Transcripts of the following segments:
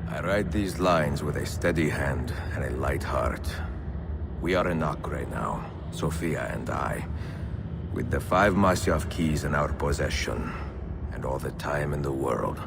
I write these lines with a steady hand and a light heart. We are in Acre now, Sophia and I, with the 5 Masyaf keys in our possession, and all the time in the world.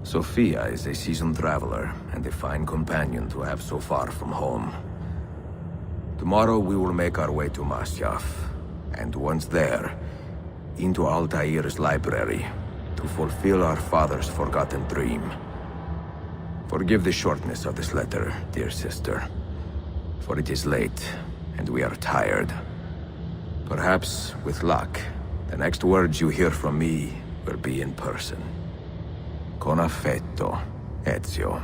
Sophia is a seasoned traveler, and a fine companion to have so far from home. Tomorrow we will make our way to Masyaf, and once there, into Altair's library, to fulfill our father's forgotten dream. Forgive the shortness of this letter, dear sister, for it is late, and we are tired. Perhaps, with luck, the next words you hear from me will be in person. Con affetto, Ezio.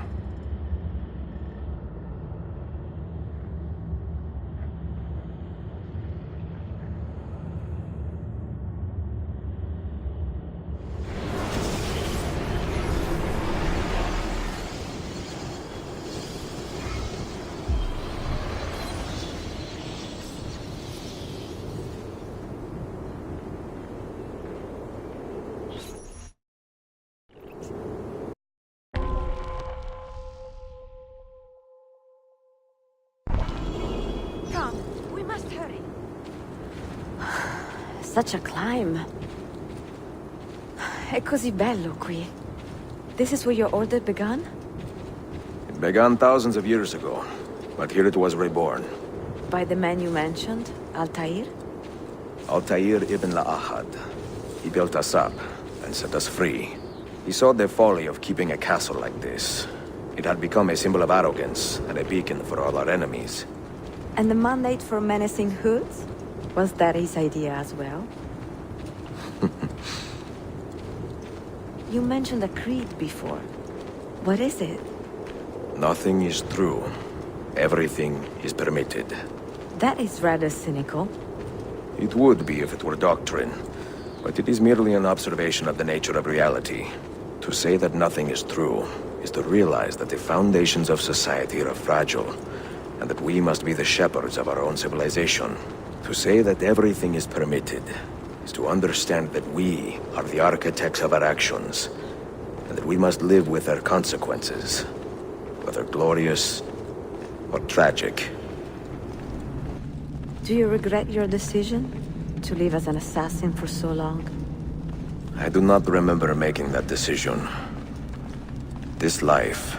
Come, we must hurry. Such a climb. È così bello qui. This is where your order began? It began thousands of years ago, but here it was reborn. By the man you mentioned, Altair? Altair ibn Ahad. He built us up and set us free. He saw the folly of keeping a castle like this. It had become a symbol of arrogance and a beacon for all our enemies. And the mandate for menacing hoods? Was that his idea as well? You mentioned a creed before. What is it? Nothing is true. Everything is permitted. That is rather cynical. It would be if it were doctrine, but it is merely an observation of the nature of reality. To say that nothing is true is to realize that the foundations of society are fragile, and that we must be the shepherds of our own civilization. To say that everything is permitted is to understand that we are the architects of our actions, and that we must live with their consequences, whether glorious or tragic. Do you regret your decision to live as an assassin for so long? I do not remember making that decision. This life,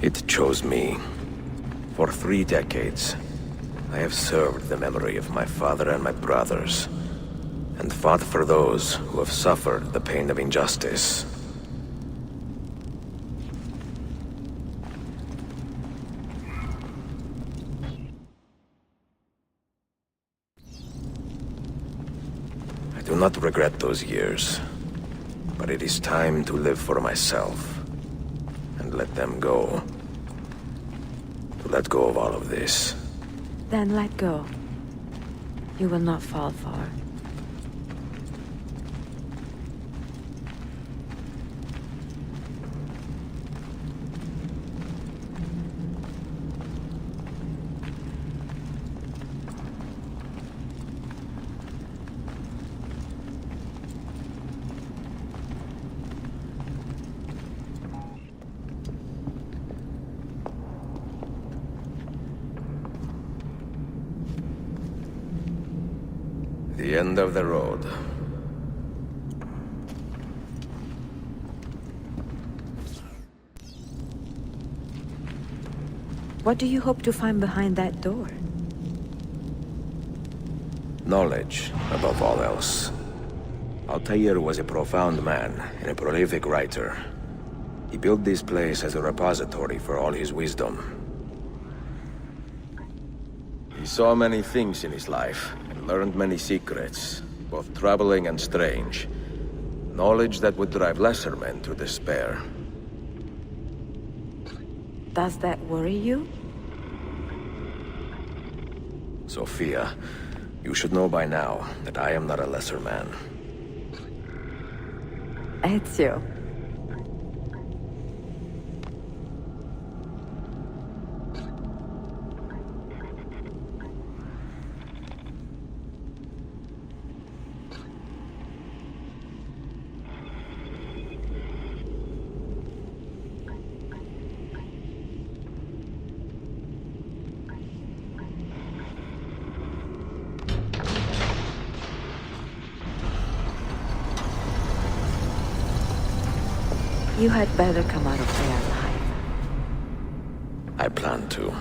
it chose me. For 3 decades, I have served the memory of my father and my brothers, and fought for those who have suffered the pain of injustice. I do not regret those years, but it is time to live for myself, and let them go. To let go of all of this. Then let go. You will not fall far. The end of the road. What do you hope to find behind that door? Knowledge, above all else. Altair was a profound man and a prolific writer. He built this place as a repository for all his wisdom. He saw many things in his life, and learned many secrets, both troubling and strange. Knowledge that would drive lesser men to despair. Does that worry you? Sophia, you should know by now that I am not a lesser man. Ezio. You had better come out of there alive. I plan to.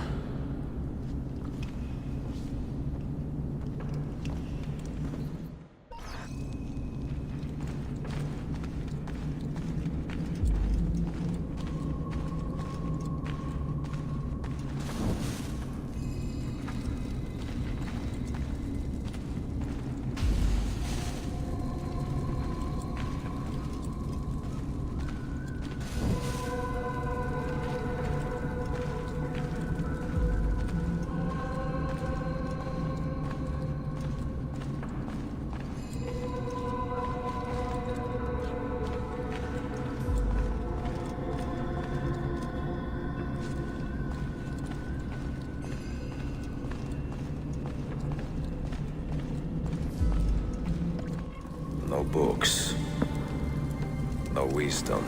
No books. No wisdom.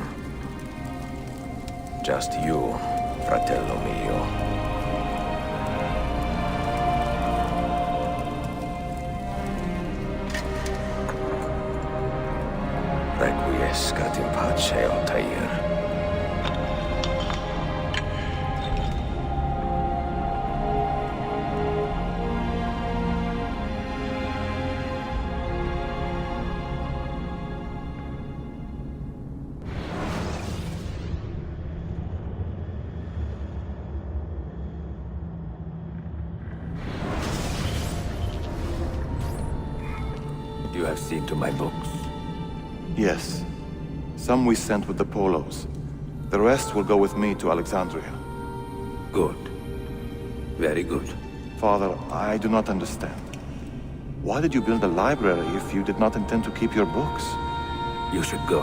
Just you, fratello mio. Requiescat in pace, Altair. You have seen to my books. Yes. Some we sent with the Polos. The rest will go with me to Alexandria. Good. Very good. Father, I do not understand. Why did you build a library if you did not intend to keep your books? You should go.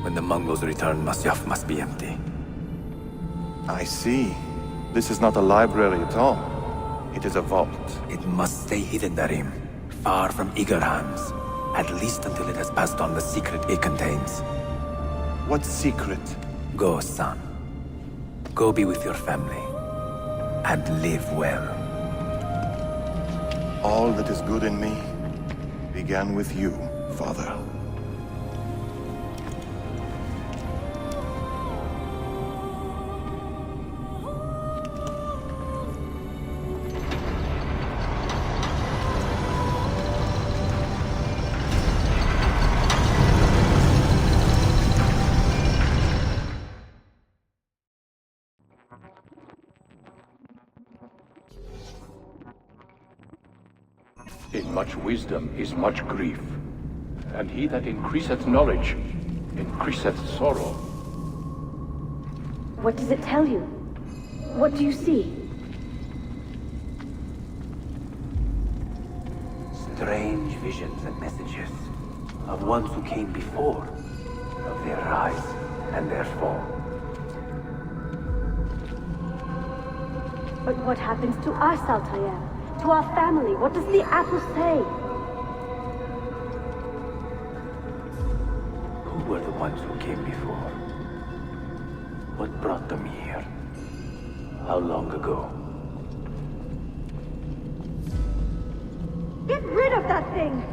When the Mongols return, Masyaf must be empty. I see. This is not a library at all. It is a vault. It must stay hidden, Darim. Far from eager hands. At least until it has passed on the secret it contains. What secret? Go, son. Go be with your family. And live well. All that is good in me began with you, Father. In much wisdom is much grief, and he that increaseth knowledge increaseth sorrow. What does it tell you? What do you see? Strange visions and messages of ones who came before, of their rise and their fall. But what happens to us, Altair? To our family? What does the apple say? Who were the ones who came before? What brought them here? How long ago? Get rid of that thing!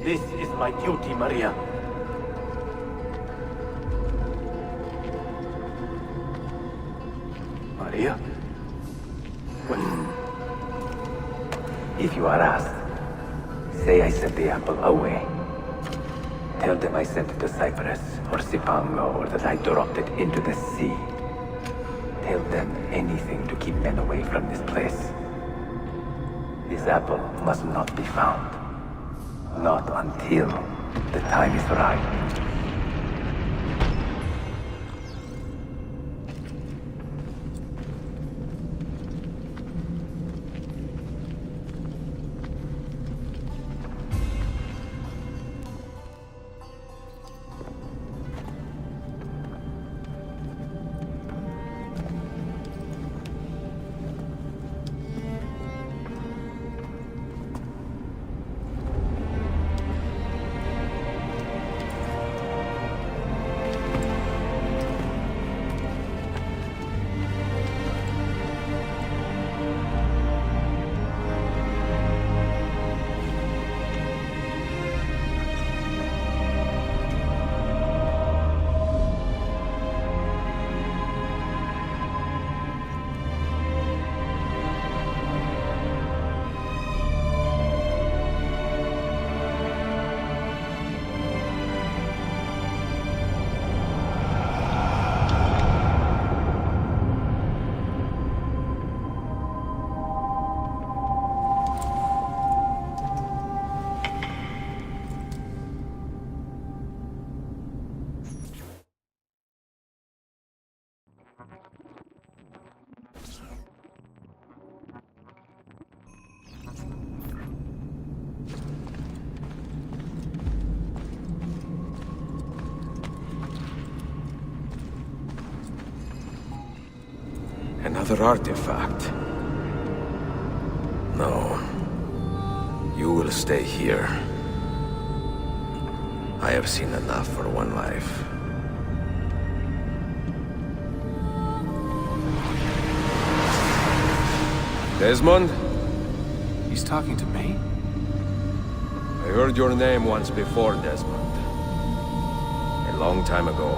This is my duty, Maria. Maria? If you are asked, say I sent the apple away. Tell them I sent it to Cyprus or Cipango, or that I dropped it into the sea. Tell them anything to keep men away from this place. This apple must not be found. Not until the time is right. Another artifact. No. You will stay here. I have seen enough for one life. Desmond? He's talking to me? I heard your name once before, Desmond. A long time ago.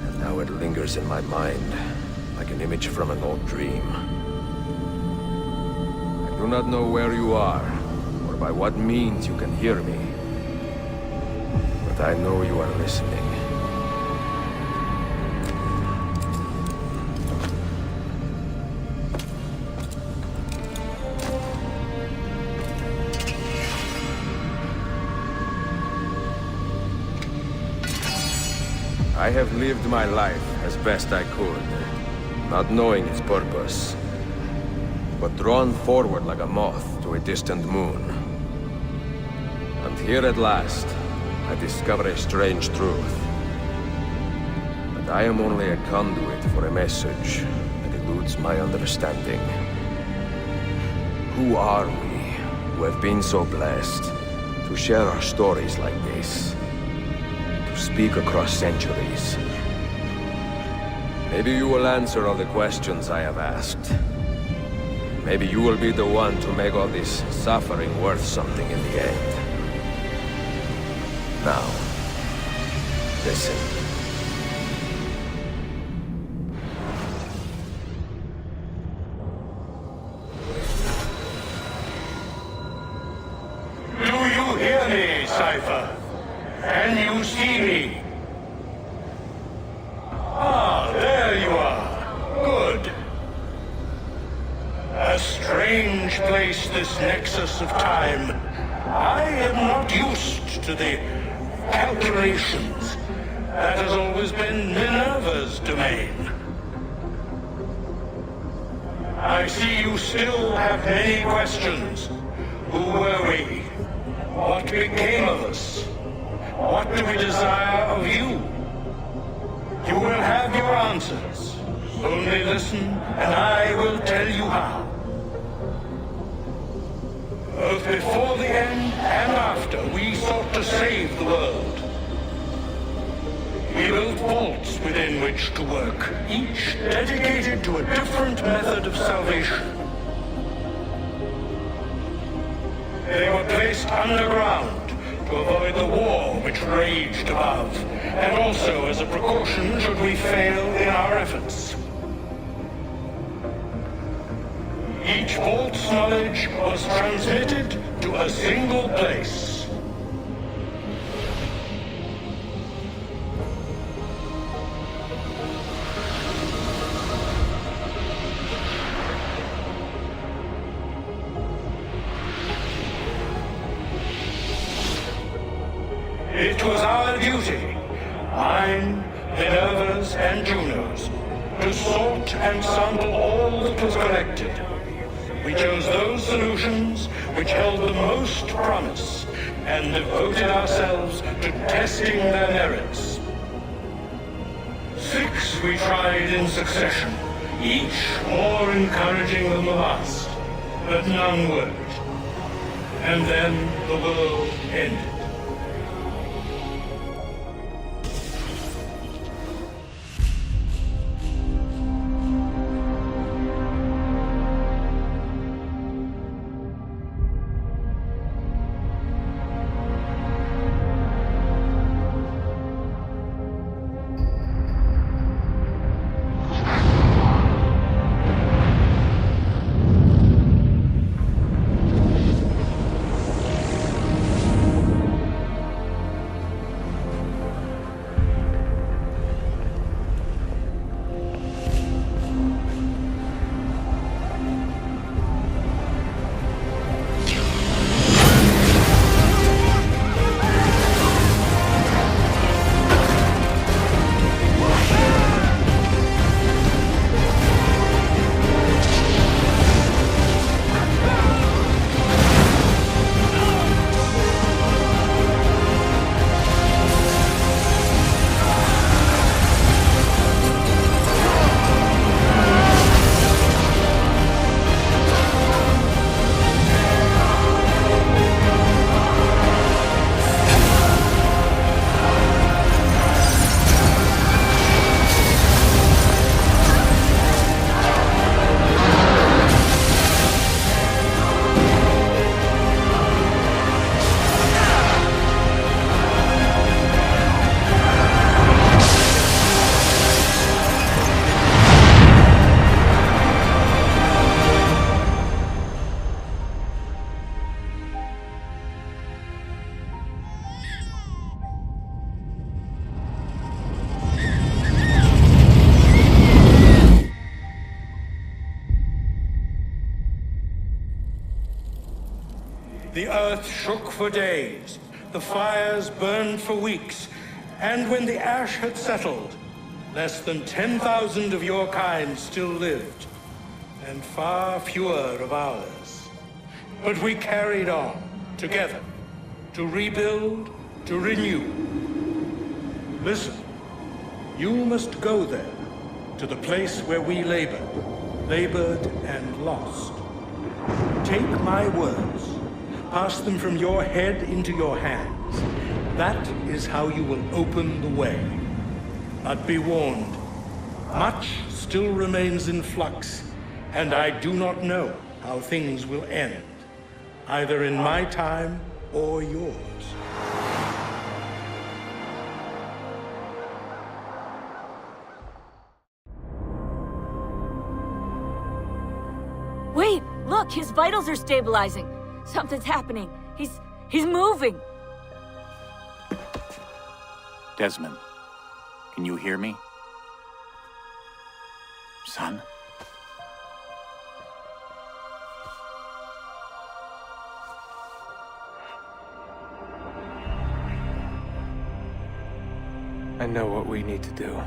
And now it lingers in my mind, like an image from an old dream. I do not know where you are, or by what means you can hear me. But I know you are listening. I have lived my life as best I could, not knowing its purpose, but drawn forward like a moth to a distant moon. And here at last, I discover a strange truth. That I am only a conduit for a message that eludes my understanding. Who are we, who have been so blessed, to share our stories like this? To speak across centuries. Maybe you will answer all the questions I have asked. Maybe you will be the one to make all this suffering worth something in the end. Now, listen. Do you hear me, Cypher? Can you see me? Ah, there you are. Good. A strange place, this nexus of time. I am not used to the calculations. That has always been Minerva's domain. I see you still have many questions. Who were we? What became of us? What do we desire of you? You will have your answers. Only listen, and I will tell you how. Both before the end and after, we sought to save the world. We built vaults within which to work, each dedicated to a different method of salvation. They were placed underground to avoid the war which raged above, and also as a precaution should we fail in our efforts. Each vault's knowledge was transmitted to a single place. It was our duty, mine, Minerva's, and Juno's, to sort and sample all that was collected. We chose those solutions which held the most promise, and devoted ourselves to testing their merits. 6 we tried in succession, each more encouraging than the last, but none worked. And then the world ended. The earth shook for days, the fires burned for weeks, and when the ash had settled, less than 10,000 of your kind still lived, and far fewer of ours. But we carried on, together, to rebuild, to renew. Listen, you must go there, to the place where we labored and lost. Take my words, pass them from your head into your hands. That is how you will open the way. But be warned, much still remains in flux, and I do not know how things will end, either in my time or yours. Wait, look, his vitals are stabilizing. Something's happening. He's moving. Desmond, can you hear me? Son? I know what we need to do.